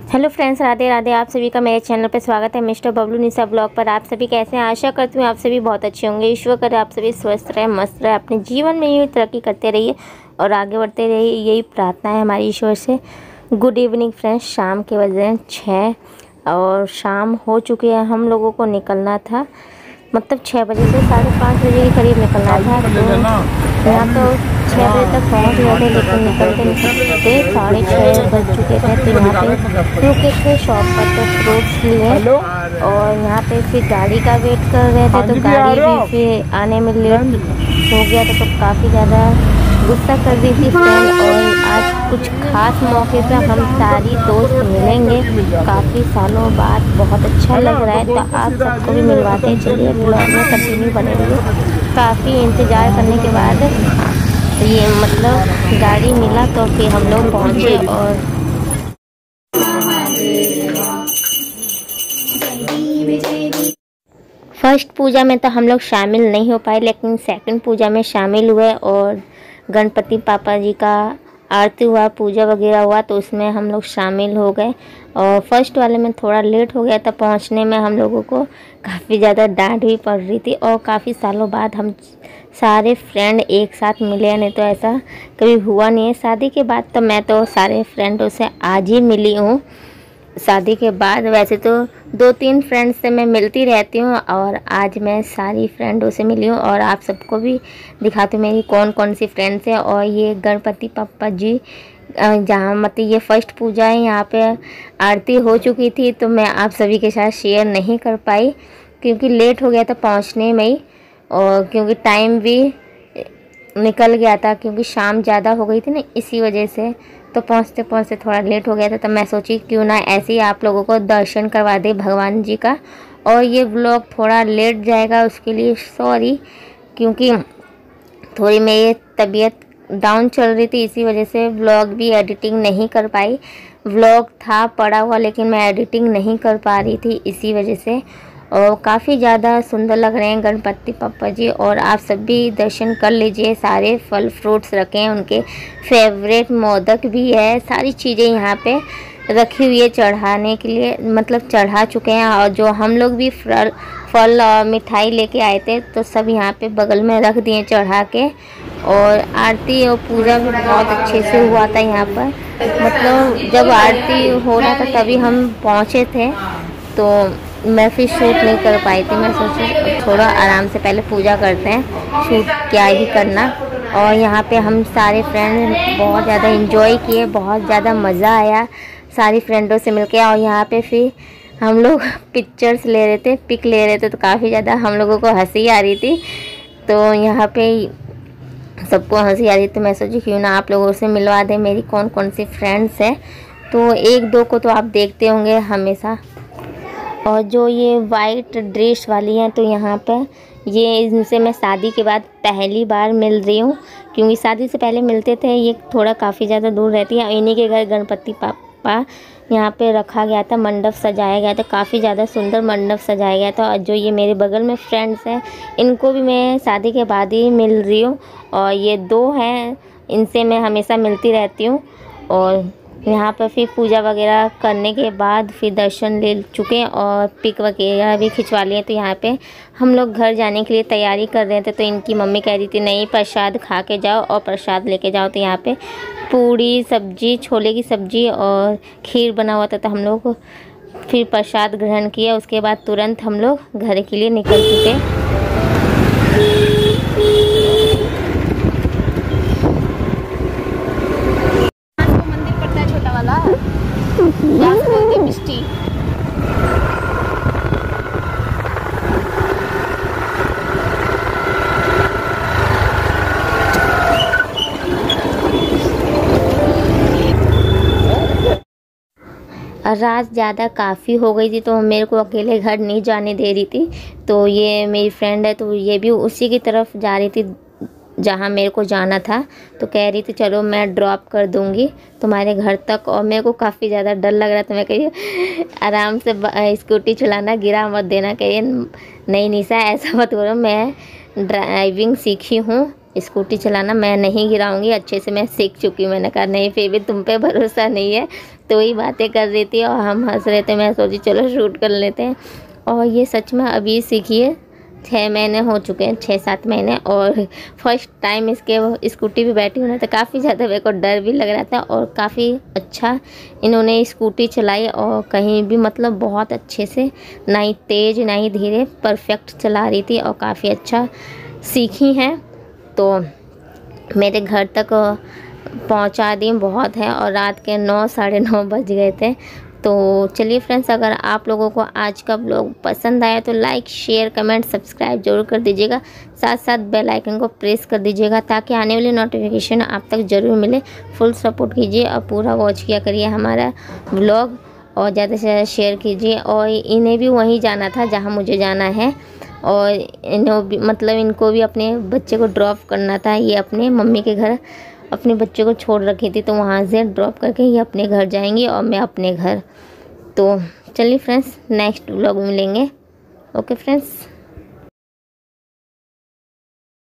Hello friends, Radhe Radhe. आप सभी का मेरे चैनल पर स्वागत है मिस्टर बबलू निशा ब्लॉग पर। आप सभी कैसे हैं? आशा करती हूँ आप सभी बहुत अच्छे होंगे। ईश्वर करे आप सभी स्वस्थ रहे, मस्त रहे, अपने जीवन में यूँ तरक्की करते रहिए और आगे बढ़ते रहिए, यही प्रार्थना है हमारी ईश्वर से। Good evening friends. शाम के बजे 6 और शाम हो चुकी है। हम लोगों को निकलना था, मतलब 6 बजे से 5:30 बजे के करीब निकलना था। तो यहाँ तो 6 बजे तक पहुँच गए थे, लेकिन निकलते 6:30 बज चुके थे। तो यहाँ पे रुके थे शॉप पर, तो फ्रूट्स लिए और यहाँ पे फिर गाड़ी का वेट कर रहे थे। तो गाड़ी भी फिर आने में लेट हो गया था, तो काफ़ी ज़्यादा गुस्सा कर रही थी फ्रेंड। और आज कुछ खास मौके पर हम सारी दोस्त मिलेंगे, काफ़ी सालों बाद। बहुत अच्छा लग रहा है, तो आप सबको भी मिलवाते हैं। चलिए ब्लॉग में कंटिन्यू बने रहिए। काफ़ी इंतज़ार करने के बाद ये मतलब गाड़ी मिला, तो फिर हम लोग पहुँचे। और फर्स्ट पूजा में तो हम लोग शामिल नहीं हो पाए, लेकिन सेकंड पूजा में शामिल हुए और गणपति पापा जी का आरती हुआ, पूजा वगैरह हुआ, तो उसमें हम लोग शामिल हो गए। और फर्स्ट वाले में थोड़ा लेट हो गया था पहुंचने में। हम लोगों को काफ़ी ज़्यादा डांट भी पड़ रही थी और काफ़ी सालों बाद हम सारे फ्रेंड एक साथ मिले, नहीं तो ऐसा कभी हुआ नहीं है। शादी के बाद तो मैं तो सारे फ्रेंडों से आज ही मिली हूँ। शादी के बाद वैसे तो 2-3 फ्रेंड्स से मैं मिलती रहती हूँ, और आज मैं सारी फ्रेंडों से मिली हूँ। और आप सबको भी दिखाती हूँ मेरी कौन कौन सी फ्रेंड्स हैं। और ये गणपति पप्पा जी, जहाँ मतलब ये फर्स्ट पूजा है, यहाँ पे आरती हो चुकी थी, तो मैं आप सभी के साथ शेयर नहीं कर पाई क्योंकि लेट हो गया था पहुँचने में ही, और क्योंकि टाइम भी निकल गया था, क्योंकि शाम ज़्यादा हो गई थी ना, इसी वजह से तो पहुँचते पहुँचते थोड़ा लेट हो गया था। तो मैं सोची क्यों ना ऐसे ही आप लोगों को दर्शन करवा दे भगवान जी का। और ये व्लॉग थोड़ा लेट जाएगा, उसके लिए सॉरी, क्योंकि थोड़ी मेरी तबीयत डाउन चल रही थी, इसी वजह से व्लॉग भी एडिटिंग नहीं कर पाई। व्लॉग था पड़ा हुआ, लेकिन मैं एडिटिंग नहीं कर पा रही थी, इसी वजह से। और काफ़ी ज़्यादा सुंदर लग रहे हैं गणपति पप्पा जी, और आप सब भी दर्शन कर लीजिए। सारे फल फ्रूट्स रखे हैं, उनके फेवरेट मोदक भी है, सारी चीज़ें यहाँ पे रखी हुई है चढ़ाने के लिए, मतलब चढ़ा चुके हैं। और जो हम लोग भी फल और मिठाई लेके आए थे, तो सब यहाँ पे बगल में रख दिए चढ़ा के। और आरती और पूजा भी बहुत अच्छे से हुआ था यहाँ पर, मतलब जब आरती हो रहा था तभी हम पहुँचे थे, तो मैं फिर शूट नहीं कर पाई थी। मैं सोची थोड़ा आराम से पहले पूजा करते हैं, शूट क्या ही करना। और यहाँ पे हम सारे फ्रेंड बहुत ज़्यादा एंजॉय किए, बहुत ज़्यादा मज़ा आया सारी फ्रेंडों से मिलके। और यहाँ पे फिर हम लोग पिक्चर्स ले रहे थे, पिक ले रहे थे, तो काफ़ी ज़्यादा हम लोगों को हंसी आ रही थी। तो यहाँ पे सबको हंसी आ रही थी, तो मैं सोची क्यों ना आप लोगों से मिलवा दें मेरी कौन कौन सी फ्रेंड्स हैं। तो 1-2 को तो आप देखते होंगे हमेशा। और जो ये वाइट ड्रेस वाली हैं, तो यहाँ पर ये इनसे मैं शादी के बाद पहली बार मिल रही हूँ, क्योंकि शादी से पहले मिलते थे। ये थोड़ा काफ़ी ज़्यादा दूर रहती है। इन्हीं के घर गणपति पापा यहाँ पे रखा गया था, मंडप सजाया गया था, काफ़ी ज़्यादा सुंदर मंडप सजाया गया था। और जो ये मेरे बगल में फ्रेंड्स हैं, इनको भी मैं शादी के बाद ही मिल रही हूँ। और ये 2 हैं, इनसे मैं हमेशा मिलती रहती हूँ। और यहाँ पर फिर पूजा वगैरह करने के बाद फिर दर्शन ले चुके हैं और पिक वगैरह भी खिंचवा लिए। तो यहाँ पे हम लोग घर जाने के लिए तैयारी कर रहे थे, तो इनकी मम्मी कह रही थी नहीं, प्रसाद खा के जाओ और प्रसाद लेके जाओ। तो यहाँ पे पूड़ी सब्जी, छोले की सब्जी और खीर बना हुआ था, तो हम लोग फिर प्रसाद ग्रहण किया। उसके बाद तुरंत हम लोग घर के लिए निकल चुके। रात ज़्यादा काफ़ी हो गई थी, तो मेरे को अकेले घर नहीं जाने दे रही थी। तो ये मेरी फ्रेंड है, तो ये भी उसी की तरफ जा रही थी जहाँ मेरे को जाना था। तो कह रही थी चलो मैं ड्रॉप कर दूँगी तुम्हारे घर तक। और मेरे को काफ़ी ज़्यादा डर लग रहा था। मैं कही आराम से स्कूटी चलाना, गिरा मत देना। कहिए नहीं निशा ऐसा मत करो, मैं ड्राइविंग सीखी हूँ, स्कूटी चलाना मैं नहीं गिराऊंगी, अच्छे से मैं सीख चुकी हूँ। मैंने कहा नहीं, फिर भी तुम पे भरोसा नहीं है, तो वही बातें कर रही थी और हम हंस रहे थे। मैं सोची चलो शूट कर लेते हैं। और ये सच में अभी सीखी है, 6 महीने हो चुके हैं, 6-7 महीने। और फर्स्ट टाइम इसके स्कूटी पे बैठी हूँ ना, तो काफ़ी ज़्यादा मेरे को डर भी लग रहा था। और काफ़ी अच्छा इन्होंने स्कूटी चलाई और कहीं भी मतलब बहुत अच्छे से, ना ही तेज़ ना ही धीरे, परफेक्ट चला रही थी और काफ़ी अच्छा सीखी हैं। तो मेरे घर तक पहुंचा दी बहुत है और रात के 9 साढ़े 9 बज गए थे। तो चलिए फ्रेंड्स, अगर आप लोगों को आज का ब्लॉग पसंद आया तो लाइक शेयर कमेंट सब्सक्राइब जरूर कर दीजिएगा। साथ साथ बेल आइकन को प्रेस कर दीजिएगा ताकि आने वाली नोटिफिकेशन आप तक ज़रूर मिले। फुल सपोर्ट कीजिए और पूरा वॉच किया करिए हमारा ब्लॉग और ज़्यादा से ज़्यादा शेयर कीजिए। और इन्हें भी वहीं जाना था जहाँ मुझे जाना है और इन्हें भी मतलब इनको भी अपने बच्चे को ड्रॉप करना था। ये अपने मम्मी के घर अपने बच्चे को छोड़ रखी थी, तो वहाँ से ड्रॉप करके ये अपने घर जाएंगी और मैं अपने घर। तो चलिए फ्रेंड्स, नेक्स्ट व्लॉग में मिलेंगे। Okay friends.